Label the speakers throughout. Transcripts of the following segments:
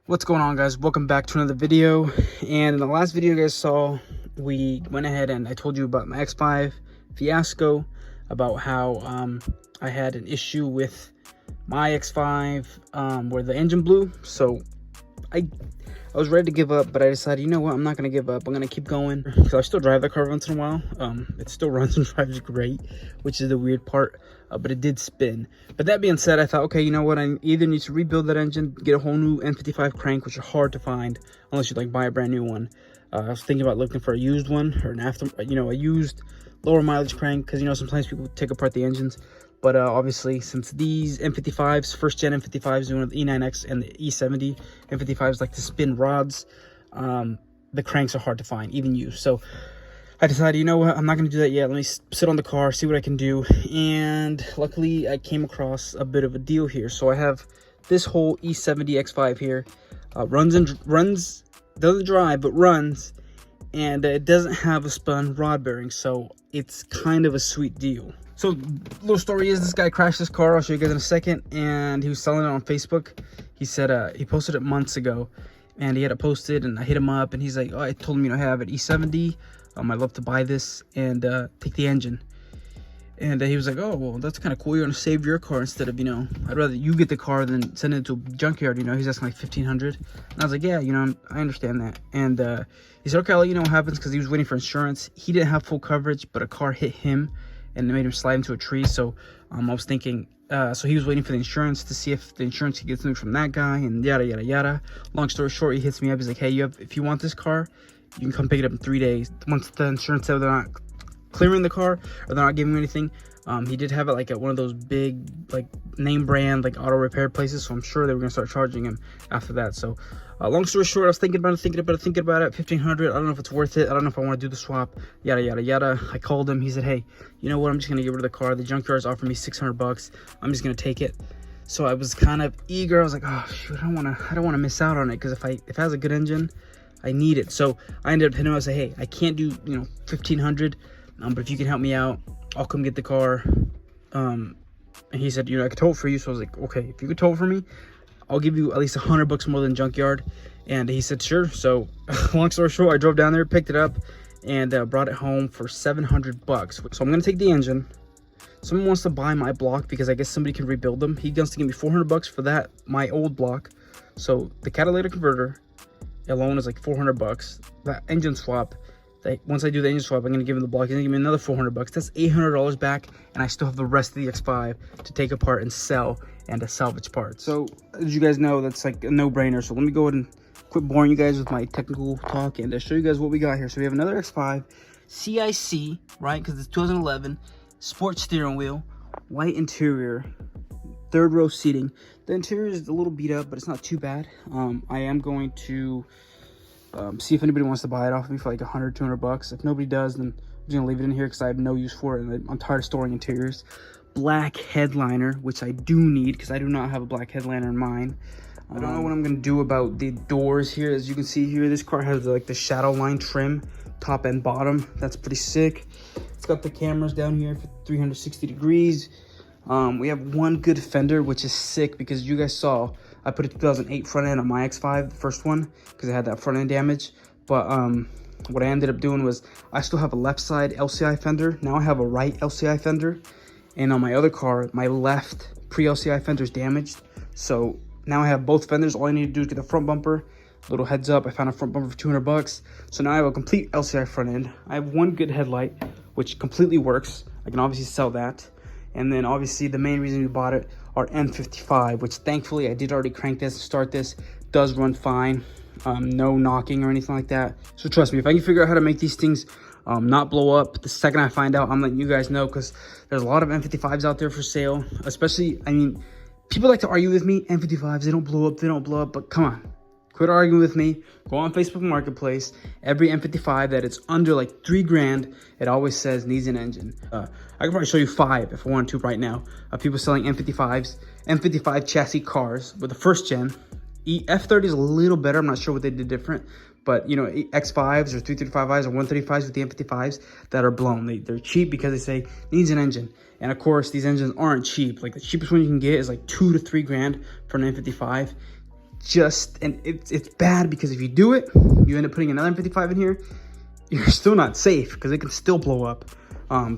Speaker 1: What's going on, guys? Welcome back to another video. And in the last video you guys saw, we went ahead and I told you about my X5 fiasco, about how I had an issue with my X5 where the engine blew. So I was ready to give up, but I decided, you know what, I'm not going to give up. I'm going to keep going because I still drive the car once in a while. It still runs and drives great, which is the weird part, but it did spin. But that being said, I thought, okay, you know what, I either need to rebuild that engine, get a whole new N55 crank, which are hard to find unless you like buy a brand new one. I was thinking about looking for a used one or a used lower mileage crank, because sometimes people take apart the engines. But obviously, since these N55s, first gen N55s, doing the E9X and the E70 N55s like to spin rods, the cranks are hard to find, even used. So I decided, you know what, I'm not going to do that yet. Let me sit on the car, see what I can do. And luckily, I came across a bit of a deal here. So I have this whole E70 X5 here. Runs, doesn't drive, but runs. And it doesn't have a spun rod bearing. So it's kind of a sweet deal. So, little story is, this guy crashed his car. I'll show you guys in a second. And he was selling it on Facebook. He said he posted it months ago, and he had it posted. And I hit him up, and he's like, "Oh, I told him, I have an E70. I'd love to buy this and take the engine." And he was like, "Oh, well, that's kind of cool. You're gonna save your car instead of, I'd rather you get the car than send it to a junkyard. He's asking like $1,500." And I was like, "Yeah, I understand that." And he said, "Okay, I'll let you know what happens," because he was waiting for insurance. He didn't have full coverage, but a car hit him and it made him slide into a tree. So I was thinking, so he was waiting for the insurance to see if the insurance could get something from that guy, and yada yada yada. Long story short, he hits me up. He's like, "Hey, if you want this car, you can come pick it up in 3 days." Once the insurance said they're not clearing the car or they're not giving me anything, he did have it like at one of those big like name brand like auto repair places, so I'm sure they were gonna start charging him after that. So long story short, I was thinking about it, $1,500. I don't know if it's worth it. I don't know if I want to do the swap, yada yada yada. I called him. He said, "Hey, you know what, I'm just gonna get rid of the car. The junkyard's offered me $600. I'm just gonna take it." So I was kind of eager. I was like, "Oh shoot, I don't want to miss out on it, because if it has a good engine, I need it." So I ended up hitting him. I said, "Hey, I can't do 1,500, but if you can help me out, I'll come get the car." And he said, "I could tow it for you." So I was like, "Okay, if you could tow it for me, I'll give you at least $100 more than junkyard." And he said, "Sure." So long story short, I drove down there, picked it up, and brought it home for $700. So I'm gonna take the engine. Someone wants to buy my block because I guess somebody can rebuild them. He wants to give me $400 for that, my old block. So the catalytic converter alone is like $400. That engine swap, once I do the engine swap, I'm gonna give him the block. He's gonna give me another $400. That's $800 back, and I still have the rest of the X5 to take apart and sell and to salvage parts. So as you guys know, that's like a no-brainer. So let me go ahead and quit boring you guys with my technical talk and show you guys what we got here. So we have another X5 CIC, right? Because it's 2011, sports steering wheel, white interior, third row seating. The interior is a little beat up, but it's not too bad. I am going to see if anybody wants to buy it off of me for like $100, $200. If nobody does, then I'm just gonna leave it in here because I have no use for it, and I'm tired of storing interiors. Black headliner, which I do need because I do not have a black headliner in mine. I don't know what I'm gonna do about the doors here. As you can see here, this car has like the shadow line trim, top and bottom. That's pretty sick. It's got the cameras down here for 360 degrees. We have one good fender, which is sick because you guys saw I put a 2008 front end on my X5, the first one, because it had that front end damage. But what I ended up doing was I still have a left side LCI fender. Now I have a right LCI fender. And on my other car, my left pre-LCI fender is damaged. So now I have both fenders. All I need to do is get the front bumper. Little heads up, I found a front bumper for $200. So now I have a complete LCI front end. I have one good headlight, which completely works. I can obviously sell that. And then obviously the main reason we bought it are N55, which thankfully I did already crank this and start this. Does run fine. No knocking or anything like that. So trust me, if I can figure out how to make these things not blow up, the second I find out, I'm letting you guys know, because there's a lot of N55s out there for sale. Especially, people like to argue with me, N55s, they don't blow up, but come on. Quit arguing with me. Go on Facebook Marketplace. Every N55 that it's under like $3,000, it always says needs an engine. I can probably show you 5 if I wanted to right now of people selling N55s, N55 chassis cars with the first gen. F30 is a little better. I'm not sure what they did different, but X5s or 335is or 135s with the N55s that are blown. They're cheap because they say needs an engine. And of course, these engines aren't cheap. Like the cheapest one you can get is like $2 to $3,000 for an N55. just, and it's bad because if you do it, you end up putting another N55 in here, you're still not safe because it can still blow up.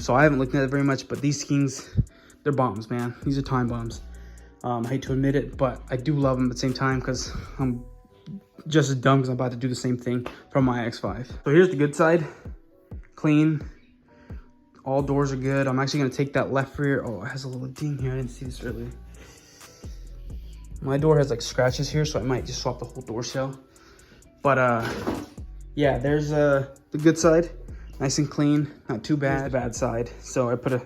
Speaker 1: So I haven't looked at it very much, but these Kings, they're bombs, man. These are time bombs. I hate to admit it, but I do love them at the same time because I'm just as dumb because I'm about to do the same thing from my X5. So here's the good side. Clean. All doors are good. I'm actually going to take that left rear. Oh, it has a little ding here. I didn't see this earlier. My door has like scratches here, so I might just swap the whole door shell. But yeah, there's the good side. Nice and clean. Not too bad. Here's the bad side. So I put a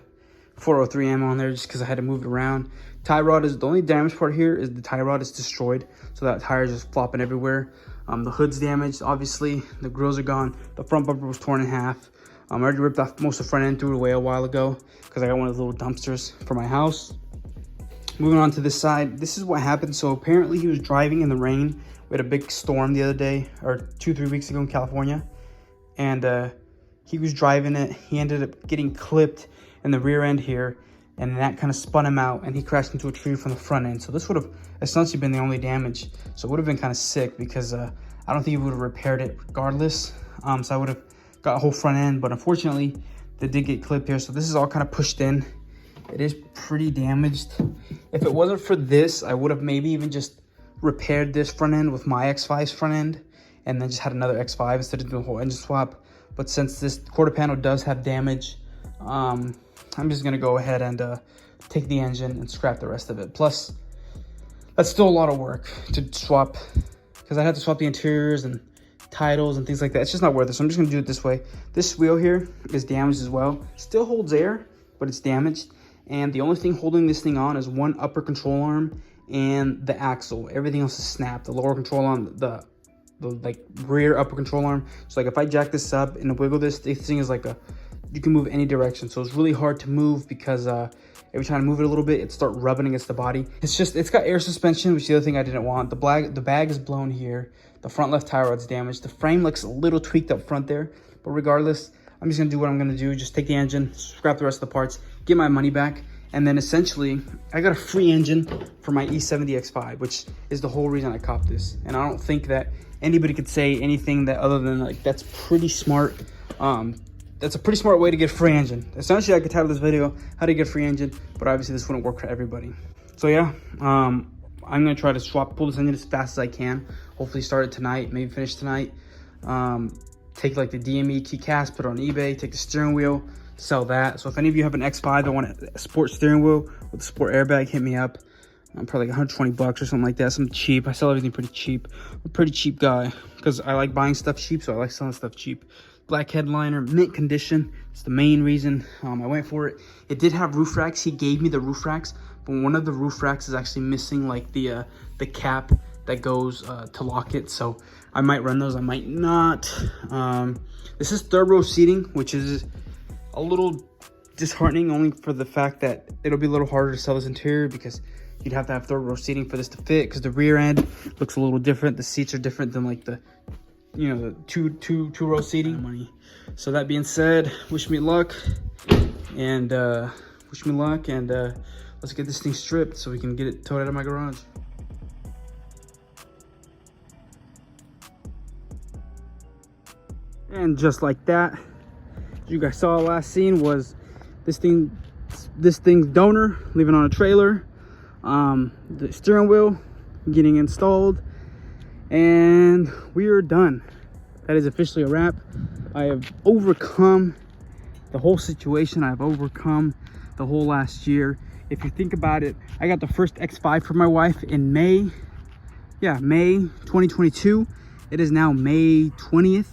Speaker 1: 403 ammo on there just because I had to move it around. Tie rod is the only damaged part here is the tie rod is destroyed. So that tire is just flopping everywhere. The hood's damaged, obviously. The grills are gone. The front bumper was torn in half. I already ripped off most of the front end, threw it away a while ago because I got one of those little dumpsters for my house. Moving on to this side, this is what happened. So apparently he was driving in the rain. We had a big storm the other day, or 2-3 weeks ago in California. And he was driving it. He ended up getting clipped in the rear end here. And that kind of spun him out and he crashed into a tree from the front end. So this would have essentially been the only damage. So it would have been kind of sick because I don't think he would have repaired it regardless. So I would have got a whole front end, but unfortunately they did get clipped here. So this is all kind of pushed in. It is pretty damaged. If it wasn't for this, I would have maybe even just repaired this front end with my X5's front end and then just had another X5 instead of doing a whole engine swap. But since this quarter panel does have damage, I'm just gonna go ahead and take the engine and scrap the rest of it. Plus, that's still a lot of work to swap because I had to swap the interiors and titles and things like that. It's just not worth it. So I'm just gonna do it this way. This wheel here is damaged as well. Still holds air, but it's damaged. And the only thing holding this thing on is one upper control arm and the axle. Everything else is snapped. The lower control arm, the like rear upper control arm. So like if I jack this up and wiggle this thing is like you can move any direction. So it's really hard to move because every time I move it a little bit, it starts rubbing against the body. It's got air suspension, which is the other thing I didn't want. The bag is blown here. The front left tie rod's damaged. The frame looks a little tweaked up front there, but regardless, I'm just gonna do what I'm gonna do. Just take the engine, scrap the rest of the parts, get my money back. And then essentially, I got a free engine for my E70 X5, which is the whole reason I copped this. And I don't think that anybody could say anything that other than like, that's pretty smart. That's a pretty smart way to get a free engine. Essentially, I could title this video, how to get a free engine, but obviously this wouldn't work for everybody. So yeah, I'm gonna try to pull this engine as fast as I can. Hopefully start it tonight, maybe finish tonight. Take like the DME key cast, put it on eBay, take the steering wheel, sell that. So if any of you have an X5 that want a sport steering wheel with a sport airbag, hit me up. I'm probably like 120 bucks or something like that, something cheap. I sell everything pretty cheap. I'm a pretty cheap guy because I like buying stuff cheap, so I like selling stuff cheap. Black headliner, mint condition. It's the main reason I went for it. It did have roof racks. He gave me the roof racks, but one of the roof racks is actually missing like the cap that goes to lock it. So I might run those, I might not. This is third row seating, which is a little disheartening only for the fact that it'll be a little harder to sell this interior because you'd have to have third row seating for this to fit because the rear end looks a little different. The seats are different than like the, you know, the two row seating. Money. So that being said, wish me luck and let's get this thing stripped so we can get it towed out of my garage. And just like that, you guys saw last scene was this thing's donor leaving on a trailer, the steering wheel getting installed, and we are done. That is officially a wrap. I have overcome the whole situation. I've overcome the whole last year. If you think about it, I got the first X5 for my wife in May 2022. It is now May 20th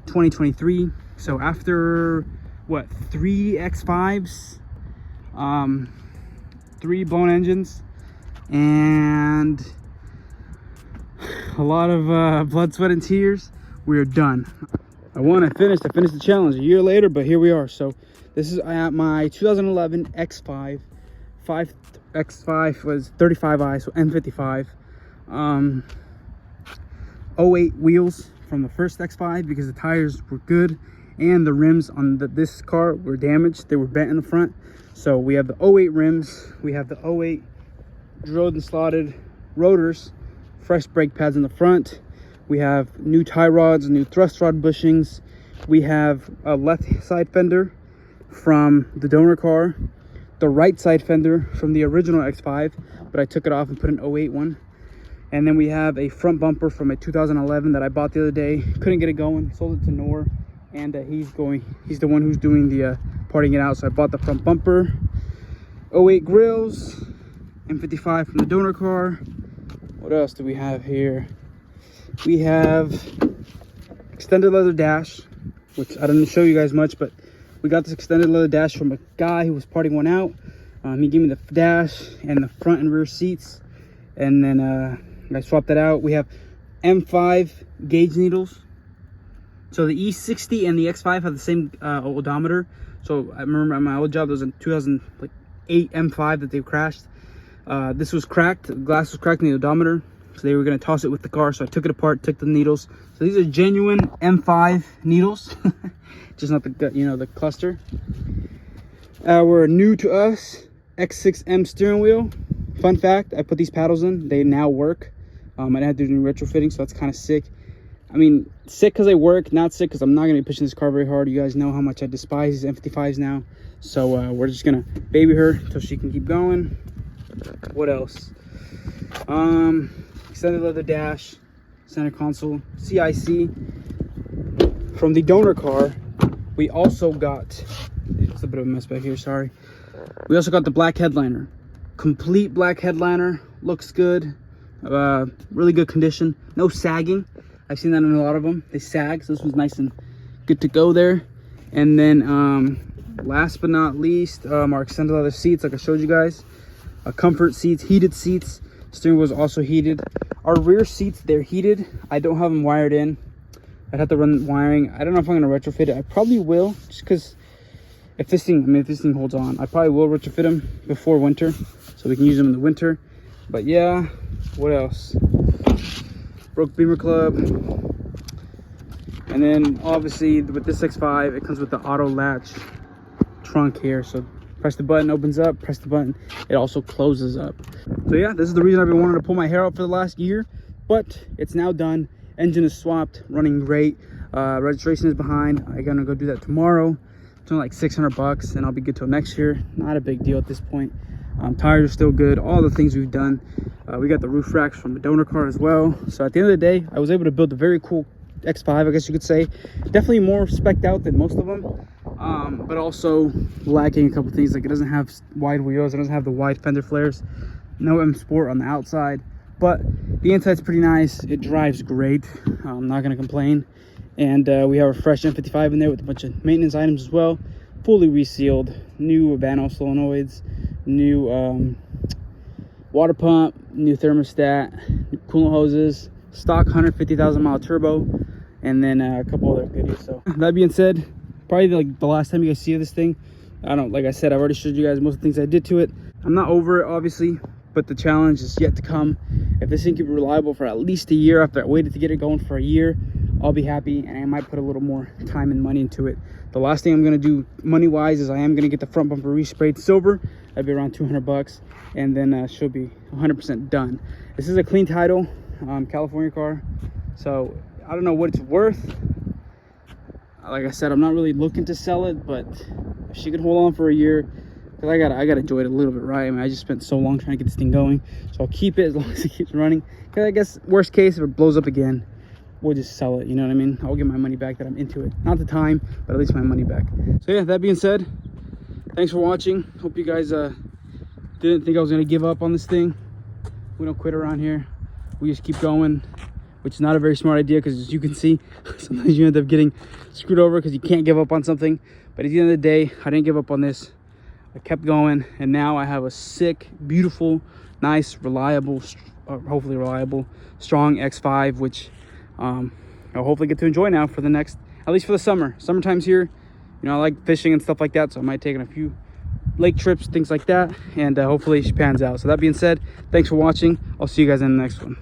Speaker 1: 2023. So after what, 3 X5s, 3 blown engines, and a lot of blood, sweat, and tears, we are done. I finished the challenge a year later, but here we are. So this is at my 2011 X5. X5 was 35i, so N55. 08 wheels from the first X5 because the tires were good and the rims on this car were damaged. They were bent in the front. So we have the 08 rims, we have the 08 drilled and slotted rotors fresh brake pads in the front. We have new tie rods, new thrust rod bushings. We have a left side fender from the donor car, the right side fender from the original X5, but I took it off and put an 08 one. And then we have a front bumper from a 2011 that I bought the other day. Couldn't get it going, sold it to Noor, and he's the one who's doing the parting it out. So I bought the front bumper, 08 grills, N55 from the donor car. What else do we have here? We have extended leather dash, which I didn't show you guys much, but we got this extended leather dash from a guy who was parting one out. He gave me the dash and the front and rear seats, and then I swapped that out. We have M5 gauge needles. So the E60 and the X5 have the same odometer. So I remember at my old job, there was a 2008 M5 that they crashed. This was cracked, the glass was cracked in the odometer, so they were going to toss it with the car. So I took it apart, took the needles. So these are genuine M5 needles, just not the, you know, the cluster. We're new to us X6M steering wheel. Fun fact, I put these paddles in, they now work. I didn't have to do any retrofitting, so that's kind of sick. I mean, sick because they work, not sick because I'm not going to be pushing this car very hard. You guys know how much I despise these N55s now. So we're just going to baby her until she can keep going. What else? Extended leather dash, center console, CIC. From the donor car, we also got, it's a bit of a mess back here, sorry. We also got the black headliner. Complete black headliner, looks good. Really good condition, no sagging. I've seen that in a lot of them, they sag, so this one's nice and good to go there. And then last but not least, our extended leather seats, like I showed you guys. Comfort seats, heated seats. Steering wheel is also heated. Our rear seats, they're heated. I don't have them wired in. I'd have to run wiring. I don't know if I'm going to retrofit it. I probably will, just because if this thing holds on, I probably will retrofit them before winter, so we can use them in the winter. But yeah, what else? Broke beamer club. And then obviously with this X5, it comes with the auto latch trunk here. So press the button, opens up, press the button, it also closes up. So yeah, this is the reason I've been wanting to pull my hair out for the last year, but it's now done. Engine is swapped, running great. Registration is behind. I'm gonna go do that tomorrow. It's only like 600 bucks and I'll be good till next year. Not a big deal at this point. Tires are still good, all the things we've done. We got the roof racks from the donor car as well. So at the end of the day, I was able to build a very cool X5, I guess you could say. Definitely more spec'd out than most of them, but also lacking a couple things. Like it doesn't have wide wheels, it doesn't have the wide fender flares, no M Sport on the outside, but the inside's pretty nice. It drives great. I'm not gonna complain. And we have a fresh N55 in there with a bunch of maintenance items as well, fully resealed, new Urbano solenoids, new water pump, new thermostat, new coolant hoses, stock 150,000 mile turbo, and then a couple other goodies. So that being said, probably like the last time you guys see this thing, like I said, I've already showed you guys most of the things I did to it. I'm not over it obviously, but the challenge is yet to come. If this thing can be reliable for at least a year, after I waited to get it going for a year, I'll be happy, and I might put a little more time and money into it. The last thing I'm going to do money wise is I am going to get the front bumper resprayed silver. That'd be around 200 bucks, and then she'll be 100% done. This is a clean title California car, so I don't know what it's worth. Like I said, I'm not really looking to sell it, but if she could hold on for a year, because I gotta enjoy it a little bit, right? I mean, I just spent so long trying to get this thing going, so I'll keep it as long as it keeps running. Because I guess worst case, if it blows up again, we'll just sell it, you know what I mean? I'll get my money back that I'm into it. Not the time, but at least my money back. So yeah, that being said, thanks for watching. Hope you guys didn't think I was gonna give up on this thing. We don't quit around here. We just keep going, which is not a very smart idea, because as you can see, sometimes you end up getting screwed over because you can't give up on something. But at the end of the day, I didn't give up on this. I kept going, and now I have a sick, beautiful, nice, reliable, hopefully reliable, strong X5, which I'll hopefully get to enjoy now for the next, at least for the summer. Summertime's here. You know, I like fishing and stuff like that, so I might take in a few lake trips, things like that, and hopefully she pans out. So that being said, thanks for watching. I'll see you guys in the next one.